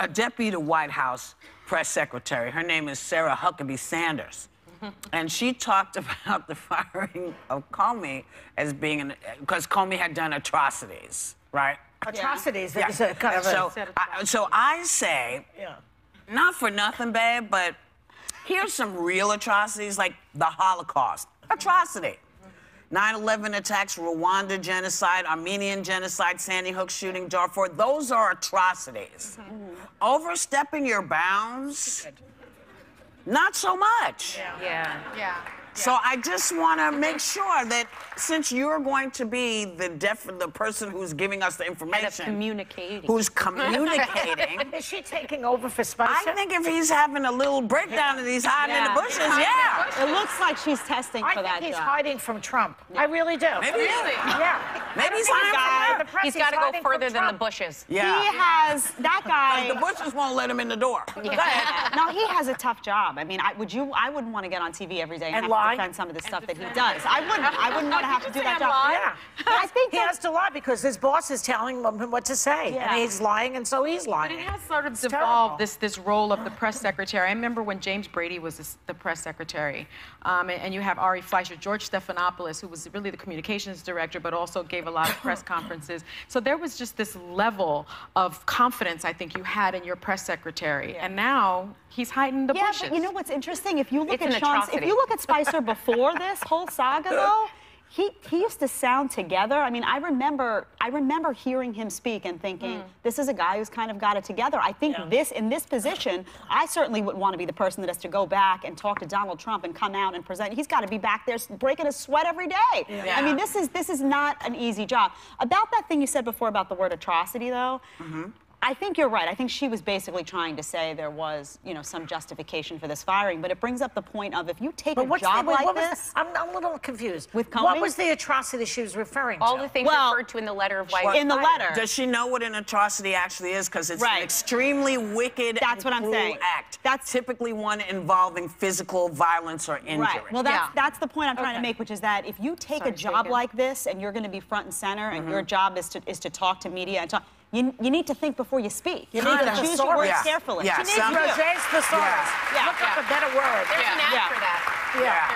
a deputy White House press secretary. Her name is Sarah Huckabee Sanders. And she talked about the firing of Comey as being because Comey had done atrocities, right? Atrocities. Yeah. So I say, not for nothing, babe, but here's some real atrocities, like the Holocaust. Atrocity. 9/11 attacks, Rwanda genocide, Armenian genocide, Sandy Hook shooting, Darfur. Those are atrocities. Overstepping your bounds, not so much. Yeah. So I just want to make sure that since you're going to be the person who's giving us the information, who's communicating, is she taking over for Spicer? I think if he's having a little breakdown and he's hiding in the bushes, yeah. It looks like she's testing for that job. I think he's hiding from Trump. I really do. Maybe. Really? Yeah. Maybe he's hiding from her. He's got to go further than the bushes. Yeah. He has, that guy. Like the bushes won't let him in the door. No, he has a tough job. I mean, I wouldn't want to get on TV every day and have to defend some of the stuff that he does. I wouldn't want to have to do that job. Yeah. But I think he has to lie because his boss is telling him what to say. Yeah. And he's lying, and so he's lying. But it has sort of devolved, this role of the press secretary. I remember when James Brady was the press secretary, and you have Ari Fleischer, George Stephanopoulos, who was really the communications director, but also gave a lot of press conferences. So there was just this level of confidence, I think, you had in your press secretary. And now he's hiding the bushes. Yeah, but you know what's interesting? If you look at Spicer before this whole saga, though, he used to sound together. I mean, I remember hearing him speak and thinking, this is a guy who's kind of got it together. I think in this position, I certainly wouldn't want to be the person that has to go back and talk to Donald Trump and come out and present. He's got to be back there breaking a sweat every day. Yeah. I mean, this is not an easy job. About that thing you said before about the word atrocity, though, I think you're right. I think she was basically trying to say there was, some justification for this firing, but it brings up the point of if you take a job like this... I'm a little confused. With Comey? What was the atrocity she was referring to? All the things referred to in the letter of why. In the letter. Does she know what an atrocity actually is? Because it's an extremely wicked and cruel act. That's typically one involving physical violence or injury. Right. Well, that's the point I'm trying to make, which is that if you take a job like this and you're going to be front and center and your job is to talk to media and talk... You need to think before you speak. You need to choose your words carefully. Yeah. She needs Roger's thesaurus. Look up a better word. There's an app for that. Yeah.